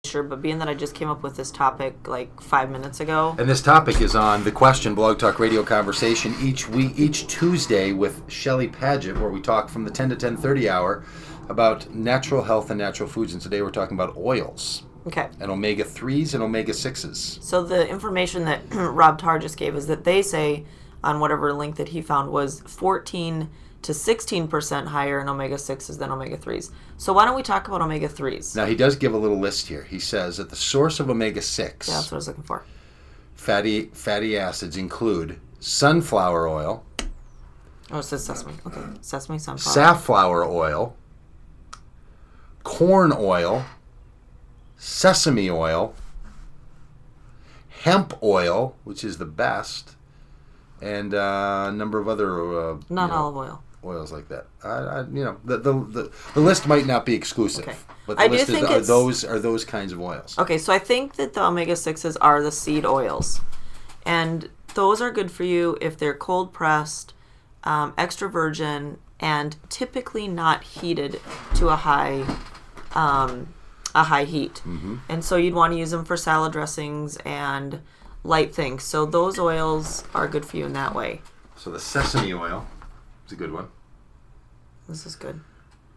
sure, but being that I just came up with this topic like 5 minutes ago. And this topic is on The Question Blog Talk Radio Conversation each Tuesday with Shelley Pagitt, where we talk from the 10 to 10:30 hour about natural health and natural foods. And today we're talking about oils. Okay. And omega-3s and omega-6s. So the information that Rob Tarr just gave is that they say on whatever link that he found was 14 to 16% higher in omega-6s than omega-3s. So why don't we talk about omega-3s? Now, he does give a little list here. He says that the source of omega-6 Yeah, that's what I was looking for. fatty acids include sunflower oil. Oh, it says sesame. Okay. Sesame, sunflower. Safflower oil, corn oil, sesame oil, hemp oil, which is the best, and a number of other not olive oil. Oils like that. The list might not be exclusive, Okay. but the I do list think are those kinds of oils. Okay, so I think that the omega-6s are the seed oils, and those are good for you if they're cold pressed, extra virgin, and typically not heated to a high heat. Mm-hmm. And so you'd want to use them for salad dressings and light things. So those oils are good for you in that way. So the sesame oil is a good one. This is good.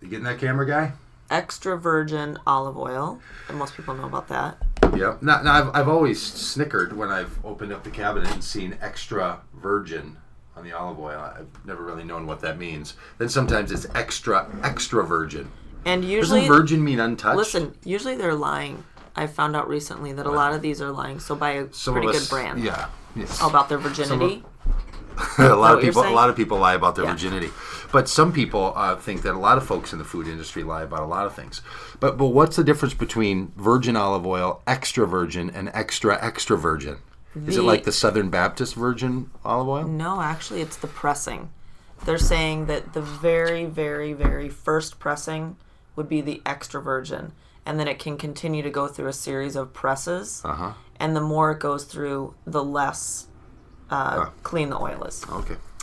You getting that, camera guy? Extra virgin olive oil, and most people know about that. Yeah. Now I've always snickered when I've opened up the cabinet and seen extra virgin on the olive oil. I've never really known what that means. Then sometimes it's extra virgin. And usually, doesn't virgin mean untouched? Listen, usually they're lying. I found out recently that a lot of these are lying. So buy a pretty good brand. Yeah. Yes. About their virginity. A lot of people lie about their virginity, but some people think that a lot of folks in the food industry lie about a lot of things. But what's the difference between virgin olive oil, extra virgin, and extra virgin? Is it like the Southern Baptist virgin olive oil? No, actually, it's the pressing. They're saying that the very, very, very first pressing would be the extra virgin, and then it can continue to go through a series of presses. And the more it goes through, the less clean the oil is.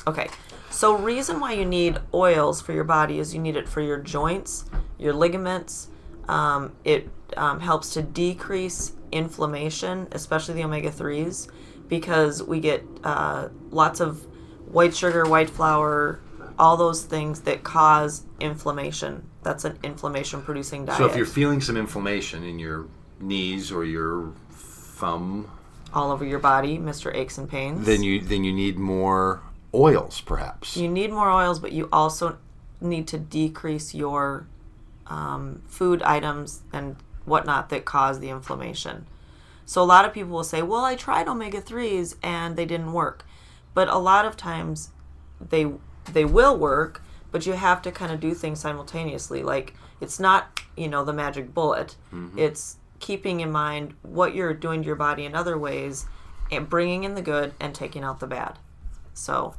Okay. So reason why you need oils for your body is you need it for your joints, your ligaments. It helps to decrease inflammation, especially the omega-3s, because we get lots of white sugar, white flour, all those things that cause inflammation. That's an inflammation-producing diet. So if you're feeling some inflammation in your knees or your thumb, all over your body, Mr. Aches and Pains, then you need more oils, perhaps. You need more oils, but you also need to decrease your food items and whatnot that cause the inflammation. So a lot of people will say, well, I tried omega-3s and they didn't work. But a lot of times they will work, but you have to kind of do things simultaneously. Like, it's not, the magic bullet. Mm-hmm. It's keeping in mind what you're doing to your body in other ways and bringing in the good and taking out the bad. So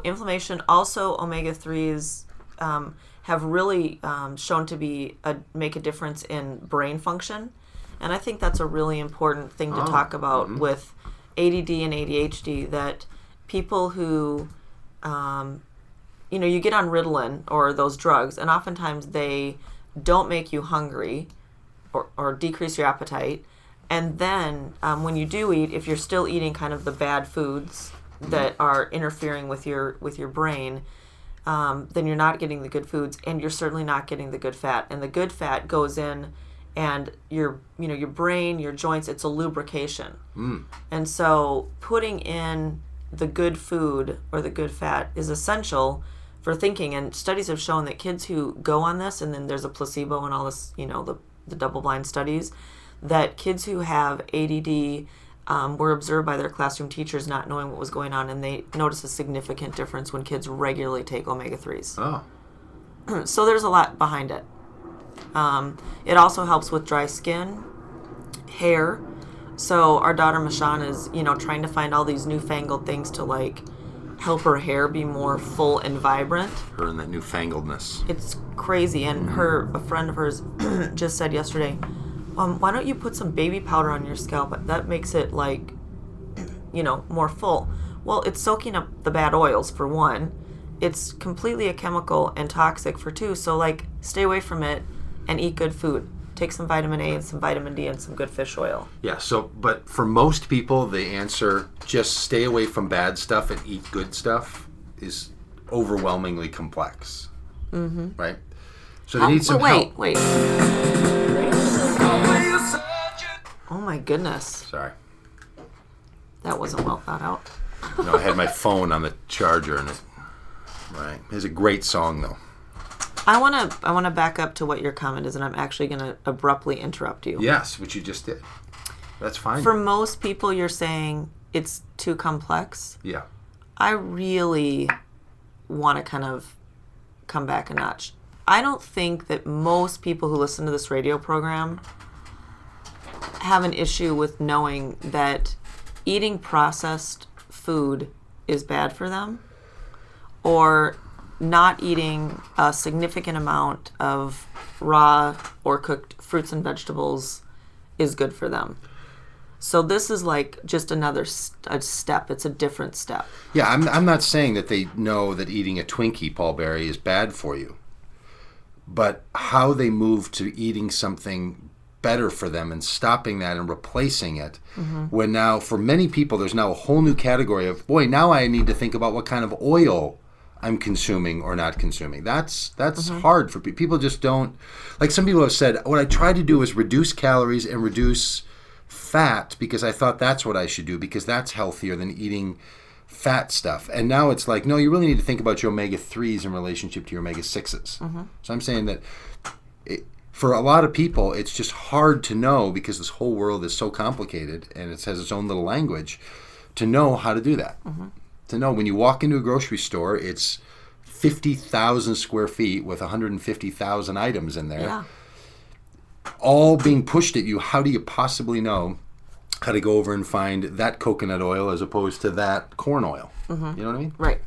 inflammation, also omega-3s have really shown to make a difference in brain function. And I think that's a really important thing to talk about with ADD and ADHD, that people who, you get on Ritalin or those drugs, and oftentimes they don't make you hungry or decrease your appetite. And then when you do eat, if you're still eating kind of the bad foods that are interfering with your brain, then you're not getting the good foods, and you're certainly not getting the good fat. And the good fat goes in, and your brain, your joints, it's a lubrication. And so putting in the good food or the good fat is essential for thinking. And studies have shown that kids who go on this, and then there's a placebo and all this, the double-blind studies, that kids who have ADD were observed by their classroom teachers not knowing what was going on, and they noticed a significant difference when kids regularly take omega-3s. So there's a lot behind it. It also helps with dry skin, hair. So our daughter Mashan is, trying to find all these newfangled things to help her hair be more full and vibrant. Her and that newfangledness. It's crazy. And a friend of hers just said yesterday, why don't you put some baby powder on your scalp? That makes it more full. Well, it's soaking up the bad oils for one. It's completely a chemical and toxic for two. So stay away from it and eat good food. take some vitamin A and some vitamin D and some good fish oil. Yeah, but for most people, the answer, just stay away from bad stuff and eat good stuff, is overwhelmingly complex. Mm-hmm. Right? So they need some help. Wait. Oh my goodness. Sorry. That wasn't well thought out. No, I had my phone on the charger and right. It's a great song though. I want to back up to what your comment is, and I'm actually going to abruptly interrupt you. Yes, which you just did. That's fine. For most people, you're saying it's too complex. Yeah. I really want to kind of come back a notch. I don't think that most people who listen to this radio program have an issue with knowing that eating processed food is bad for them, or not eating a significant amount of raw or cooked fruits and vegetables is good for them. So this is like just another step. It's a different step. Yeah, I'm not saying that they know that eating a Twinkie, Paul Berry, is bad for you. But how they move to eating something better for them and stopping that and replacing it, when now for many people there's now a whole new category of, boy, now I need to think about what kind of oil I'm consuming or not consuming. That's hard for people. People just don't, like some people have said, what I tried to do is reduce calories and reduce fat because I thought that's what I should do because that's healthier than eating fat stuff. And now it's like, no, you really need to think about your omega-3s in relationship to your omega-6s. So I'm saying that for a lot of people, it's just hard to know because this whole world is so complicated and it has its own little language to know how to do that. To know when you walk into a grocery store, it's 50,000 square feet with 150,000 items in there. Yeah. All being pushed at you. How do you possibly know how to go over and find that coconut oil as opposed to that corn oil? You know what I mean? Right.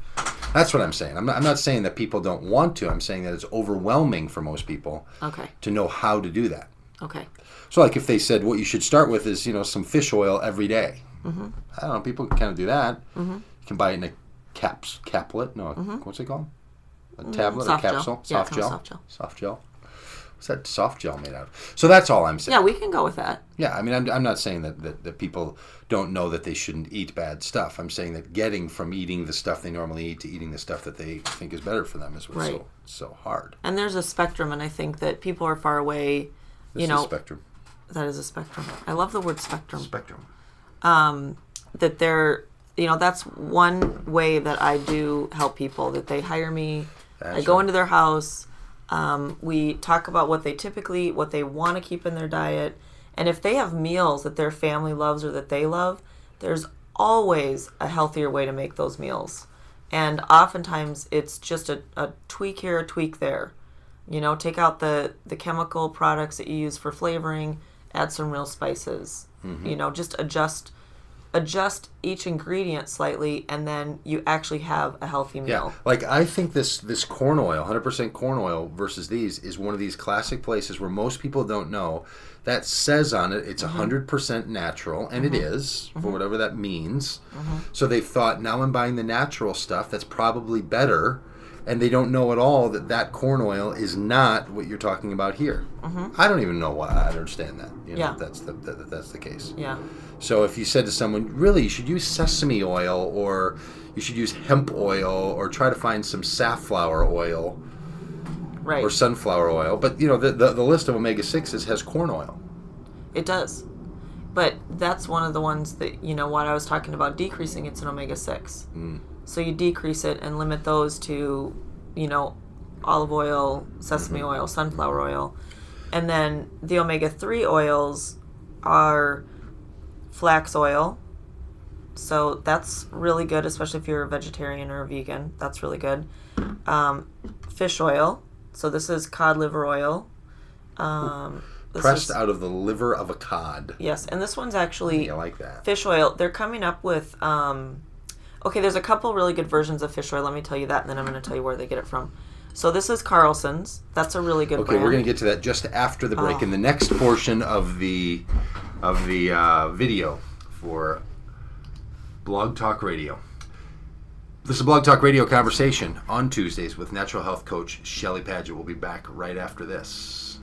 That's what I'm saying. I'm not saying that people don't want to. I'm saying that it's overwhelming for most people to know how to do that. Okay. So like if they said what you should start with is, some fish oil every day. I don't know. People can kind of do that. You can buy it in a caplet. No, what's it called? A tablet, soft a capsule? Gel. Soft gel? Soft gel. Soft gel. What's that soft gel made out of? So that's all I'm saying. Yeah, we can go with that. Yeah, I mean, I'm not saying that people don't know that they shouldn't eat bad stuff. I'm saying that getting from eating the stuff they normally eat to eating the stuff that they think is better for them is what's so hard. And there's a spectrum, and I think that people are far away, This is a spectrum. That is a spectrum. I love the word spectrum. Spectrum. That they're, that's one way that I do help people, that they hire me. I go into their house. We talk about what they want to keep in their diet. And if they have meals that their family loves or that they love, there's always a healthier way to make those meals. And oftentimes it's just a tweak here, a tweak there. Take out the chemical products that you use for flavoring, add some real spices. Just adjust each ingredient slightly, and then you actually have a healthy meal. Yeah, like I think this corn oil, 100% corn oil versus these, is one of these classic places where most people don't know that says on it it's 100% natural, and it is, for whatever that means. So they've thought, now I'm buying the natural stuff that's probably better, and they don't know at all that corn oil is not what you're talking about here. I don't even know why. I understand that. That's the case. Yeah. So if you said to someone, really, you should use sesame oil, or you should use hemp oil, or try to find some safflower oil, or sunflower oil. But, the list of omega-6s has corn oil. It does. But that's one of the ones that, what I was talking about, decreasing, it's an omega-6. So you decrease it and limit those to, olive oil, sesame oil, sunflower oil. And then the omega-3 oils are flax oil. So that's really good, especially if you're a vegetarian or a vegan. That's really good. Fish oil. So this is cod liver oil. Pressed out of the liver of a cod. Yes, and this one's actually I like that. Fish oil. They're coming up with... there's a couple really good versions of fish oil. Let me tell you that, and then I'm going to tell you where they get it from. So this is Carlson's. That's a really good brand. We're going to get to that just after the break in the next portion of the video for Blog Talk Radio. This is Blog Talk Radio Conversation on Tuesdays with natural health coach Shelley Pagitt. We'll be back right after this.